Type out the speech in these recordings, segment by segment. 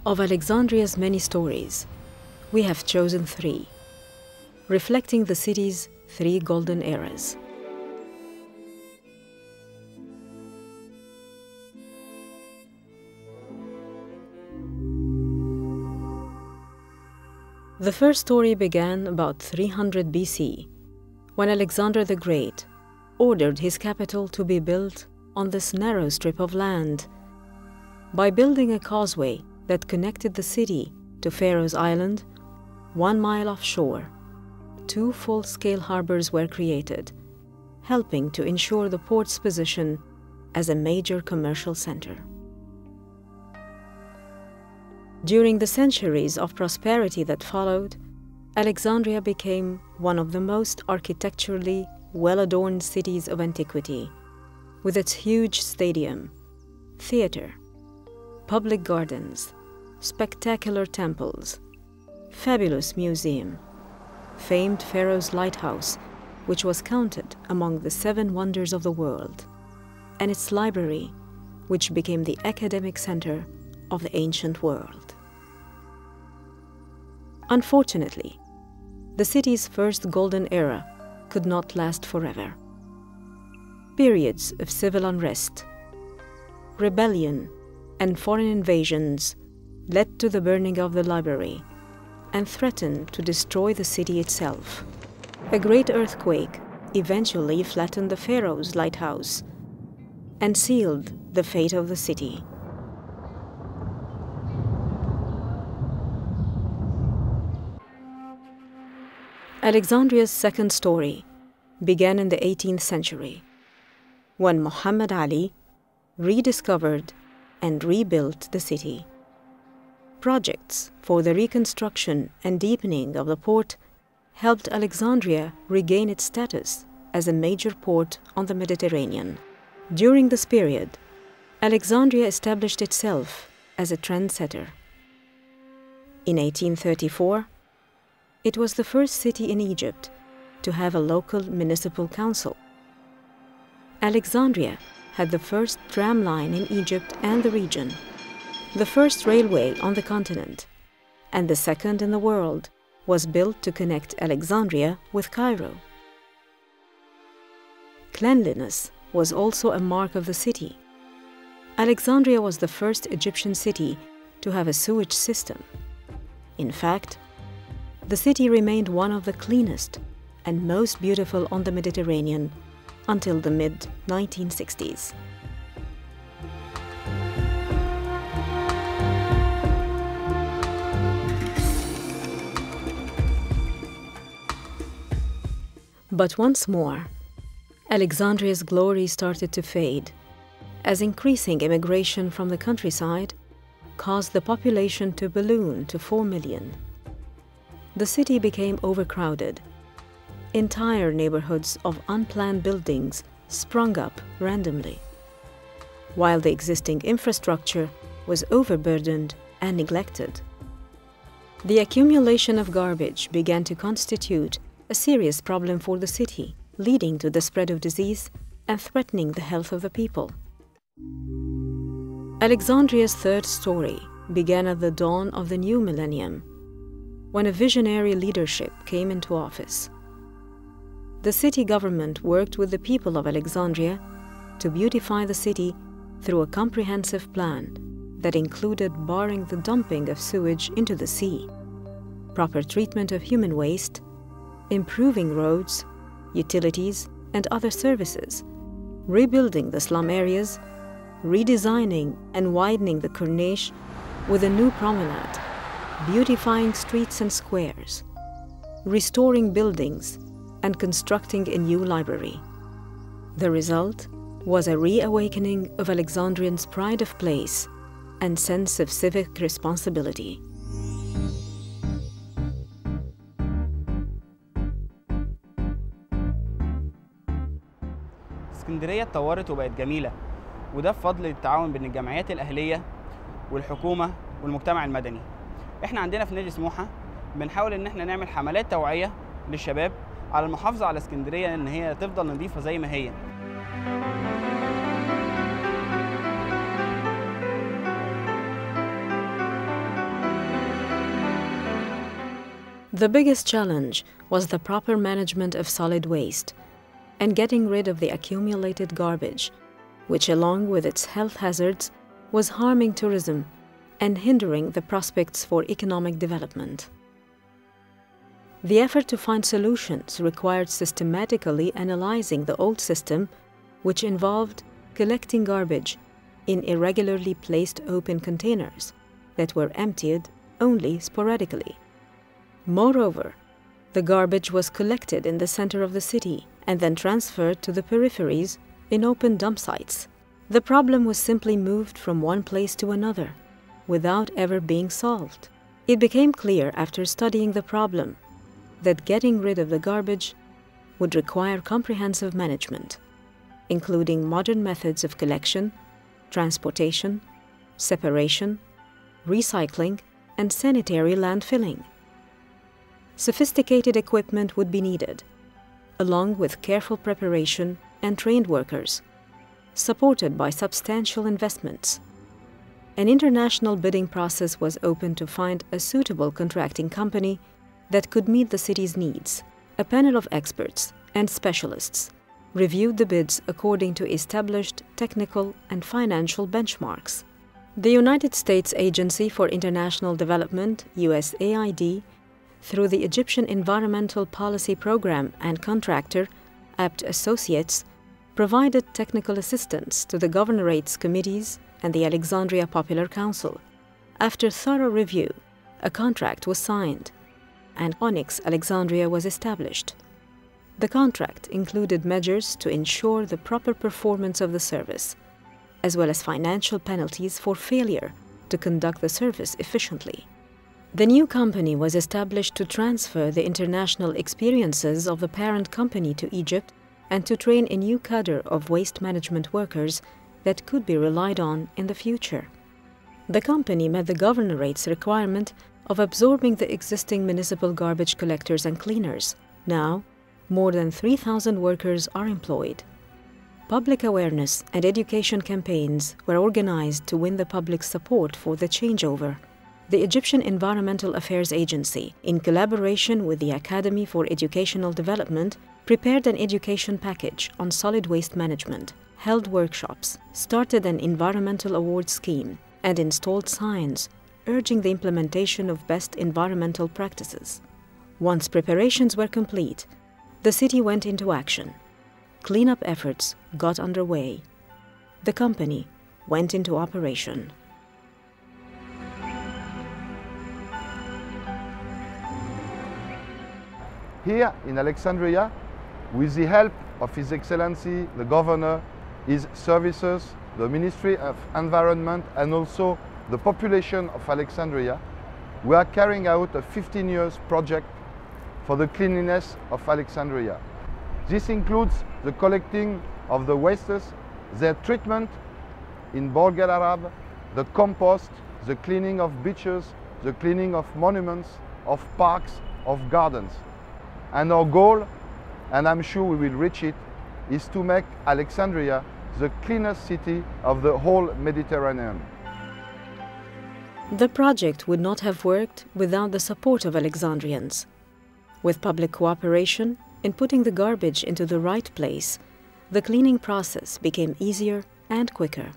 Of Alexandria's many stories, we have chosen 3, reflecting the city's 3 golden eras. The first story began about 300 BC, when Alexander the Great ordered his capital to be built on this narrow strip of land. By building a causeway that connected the city to Pharaoh's Island, 1 mile offshore, 2 full-scale harbors were created, helping to ensure the port's position as a major commercial center. During the centuries of prosperity that followed, Alexandria became one of the most architecturally well-adorned cities of antiquity, with its huge stadium, theater, public gardens, spectacular temples, fabulous museum, famed Pharaoh's lighthouse, which was counted among the 7 wonders of the world, and its library, which became the academic center of the ancient world. Unfortunately, the city's first golden era could not last forever. Periods of civil unrest, rebellion, and foreign invasions led to the burning of the library and threatened to destroy the city itself. A great earthquake eventually flattened the Pharaoh's lighthouse and sealed the fate of the city. Alexandria's second story began in the 18th century, when Muhammad Ali rediscovered and rebuilt the city. Projects for the reconstruction and deepening of the port helped Alexandria regain its status as a major port on the Mediterranean. During this period, Alexandria established itself as a trendsetter. In 1834, it was the first city in Egypt to have a local municipal council. Alexandria had the first tram line in Egypt and the region, the first railway on the continent, and the second in the world was built to connect Alexandria with Cairo. Cleanliness was also a mark of the city. Alexandria was the first Egyptian city to have a sewage system. In fact, the city remained one of the cleanest and most beautiful on the Mediterranean until the mid-1960s. But once more, Alexandria's glory started to fade, as increasing immigration from the countryside caused the population to balloon to 4 million. The city became overcrowded. Entire neighborhoods of unplanned buildings sprung up randomly, while the existing infrastructure was overburdened and neglected. The accumulation of garbage began to constitute a serious problem for the city, leading to the spread of disease and threatening the health of the people. Alexandria's third story began at the dawn of the new millennium, when a visionary leadership came into office. The city government worked with the people of Alexandria to beautify the city through a comprehensive plan that included barring the dumping of sewage into the sea, proper treatment of human waste, improving roads, utilities, and other services, rebuilding the slum areas, redesigning and widening the Corniche with a new promenade, beautifying streets and squares, restoring buildings, and constructing a new library. The result was a reawakening of Alexandrians' pride of place and sense of civic responsibility. الإسكندرية اتطورت وبقت جميلة، وده بفضل التعاون بين الجمعيات الأهلية والحكومة والمجتمع المدني. احنا عندنا في نادي سموحة بنحاول ان احنا نعمل حملات توعية للشباب على المحافظة على اسكندرية ان هي تفضل نظيفة زي ما هي. The biggest challenge was the proper management of solid waste and getting rid of the accumulated garbage, which along with its health hazards was harming tourism and hindering the prospects for economic development. The effort to find solutions required systematically analyzing the old system, which involved collecting garbage in irregularly placed open containers that were emptied only sporadically. Moreover, the garbage was collected in the center of the city and then transferred to the peripheries in open dump sites. The problem was simply moved from one place to another without ever being solved. It became clear after studying the problem that getting rid of the garbage would require comprehensive management, including modern methods of collection, transportation, separation, recycling, and sanitary landfilling. Sophisticated equipment would be needed, along with careful preparation and trained workers, supported by substantial investments. An international bidding process was opened to find a suitable contracting company that could meet the city's needs. A panel of experts and specialists reviewed the bids according to established technical and financial benchmarks. The United States Agency for International Development, USAID, through the Egyptian Environmental Policy Program and contractor, APT Associates, provided technical assistance to the governorate's committees and the Alexandria Popular Council. After thorough review, a contract was signed, and Onyx Alexandria was established. The contract included measures to ensure the proper performance of the service, as well as financial penalties for failure to conduct the service efficiently. The new company was established to transfer the international experiences of the parent company to Egypt and to train a new cadre of waste management workers that could be relied on in the future. The company met the governorate's requirement of absorbing the existing municipal garbage collectors and cleaners. Now, more than 3,000 workers are employed. Public awareness and education campaigns were organized to win the public's support for the changeover. The Egyptian Environmental Affairs Agency, in collaboration with the Academy for Educational Development, prepared an education package on solid waste management, held workshops, started an environmental award scheme, and installed signs urging the implementation of best environmental practices. Once preparations were complete, the city went into action. Cleanup efforts got underway. The company went into operation. Here in Alexandria, with the help of His Excellency the Governor, his services, the Ministry of Environment, and also the population of Alexandria, we are carrying out a 15-year project for the cleanliness of Alexandria. This includes the collecting of the wastes, their treatment in Borg El Arab, the compost, the cleaning of beaches, the cleaning of monuments, of parks, of gardens. And our goal, and I'm sure we will reach it, is to make Alexandria the cleanest city of the whole Mediterranean. The project would not have worked without the support of Alexandrians. With public cooperation in putting the garbage into the right place, the cleaning process became easier and quicker.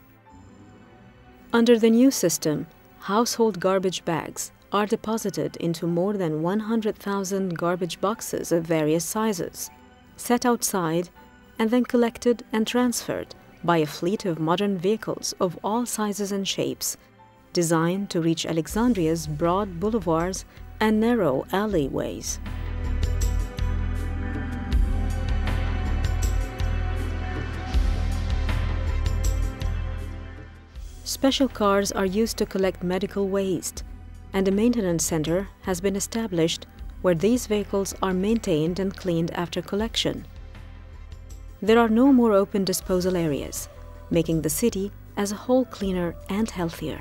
Under the new system, household garbage bags are deposited into more than 100,000 garbage boxes of various sizes, set outside and then collected and transferred by a fleet of modern vehicles of all sizes and shapes, designed to reach Alexandria's broad boulevards and narrow alleyways. Special cars are used to collect medical waste, and a maintenance center has been established where these vehicles are maintained and cleaned after collection. There are no more open disposal areas, making the city as a whole cleaner and healthier.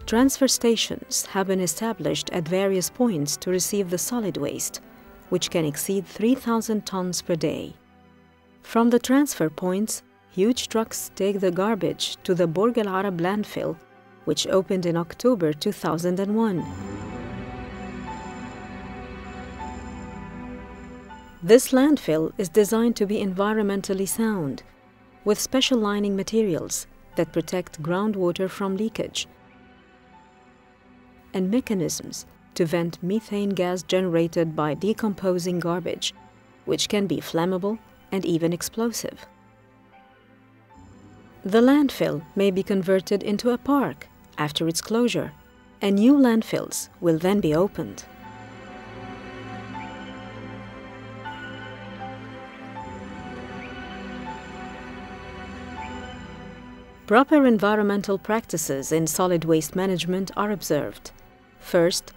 Transfer stations have been established at various points to receive the solid waste, which can exceed 3,000 tons per day. From the transfer points, huge trucks take the garbage to the Borg El Arab landfill, which opened in October 2001. This landfill is designed to be environmentally sound, with special lining materials that protect groundwater from leakage and mechanisms to vent methane gas generated by decomposing garbage, which can be flammable and even explosive. The landfill may be converted into a park after its closure, and new landfills will then be opened. Proper environmental practices in solid waste management are observed. First,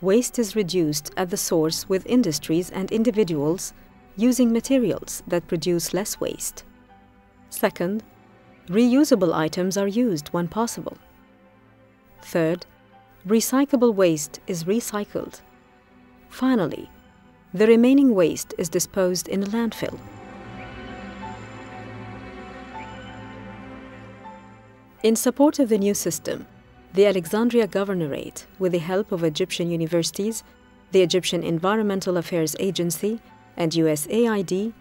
waste is reduced at the source with industries and individuals using materials that produce less waste. Second, reusable items are used when possible. Third, recyclable waste is recycled. Finally, the remaining waste is disposed in a landfill. In support of the new system, the Alexandria Governorate, with the help of Egyptian universities, the Egyptian Environmental Affairs Agency, and USAID,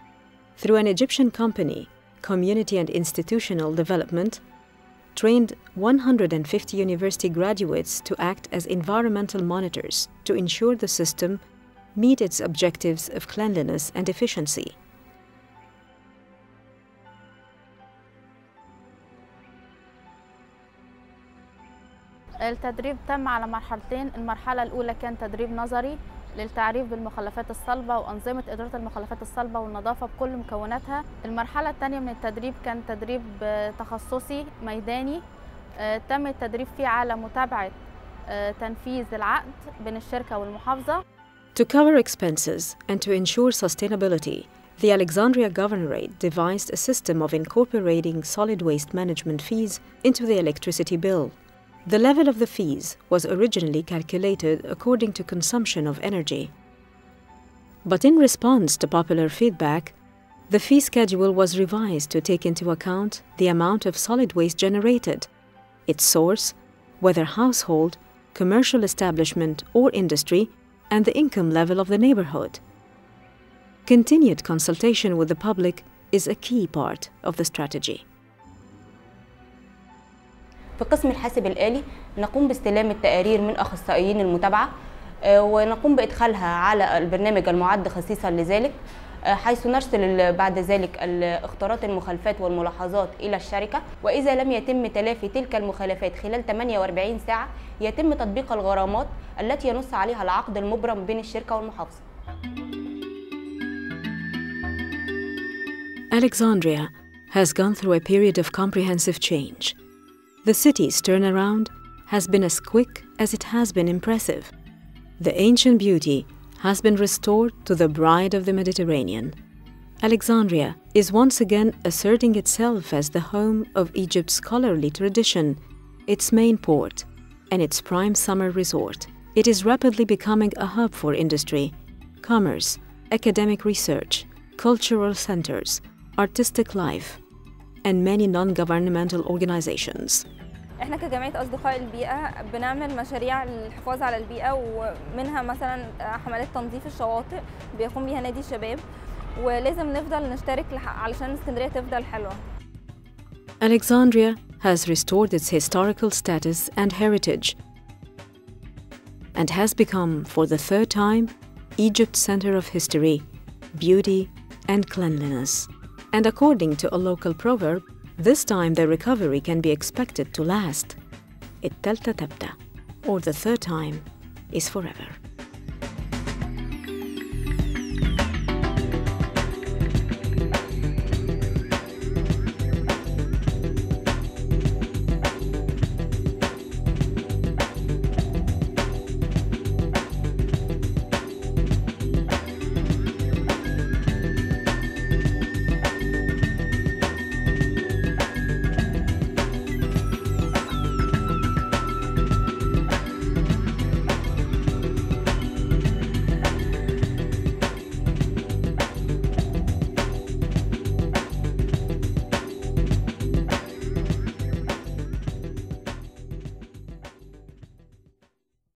through an Egyptian company, Community and Institutional Development, trained 150 university graduates to act as environmental monitors to ensure the system meet its objectives of cleanliness and efficiency. التدريب تم على مرحلتين. المرحلة الأولى كان تدريب نظري للتعريف بالمخلفات الصلبة وأنظمة إدارة المخلفات الصلبة والنظافة بكل مكوناتها. المرحلة الثانية من التدريب كان تدريب تخصصي ميداني تم التدريب فيه على متابعة تنفيذ العقد بين الشركة والمحافظة. To cover expenses and to ensure sustainability, the Alexandria Governorate devised a system of incorporating solid waste management fees into the electricity bill. The level of the fees was originally calculated according to consumption of energy. But in response to popular feedback, the fee schedule was revised to take into account the amount of solid waste generated, its source, whether household, commercial establishment or industry, and the income level of the neighborhood. Continued consultation with the public is a key part of the strategy. في قسم الحاسب الآلي نقوم باستلام التقارير من أخصائيين المتابعة ونقوم بإدخالها على البرنامج المعد خصيصا لذلك، حيث نرسل بعد ذلك اختارات المخالفات والملاحظات إلى الشركة، وإذا لم يتم تلافي تلك المخالفات خلال 48 ساعة يتم تطبيق الغرامات التي ينص عليها العقد المبرم بين الشركة والمحافظة. Alexandria has gone through a period of comprehensive change. The city's turnaround has been as quick as it has been impressive. The ancient beauty has been restored to the bride of the Mediterranean. Alexandria is once again asserting itself as the home of Egypt's scholarly tradition, its main port, and its prime summer resort. It is rapidly becoming a hub for industry, commerce, academic research, cultural centers, artistic life, and many non-governmental organizations. احنا كجمعية أصدقاء البيئة بنعمل مشاريع للحفاظ على البيئة، ومنها مثلا حملات تنظيف الشواطئ بيقوم بيها نادي الشباب، ولازم نفضل نشترك علشان اسكندرية تفضل حلوة. Alexandria has restored its historical status and heritage and has become, for the third time, Egypt's center of history, beauty, and cleanliness. And according to a local proverb, this time the recovery can be expected to last. التالتة تبدأ, or the third time is forever.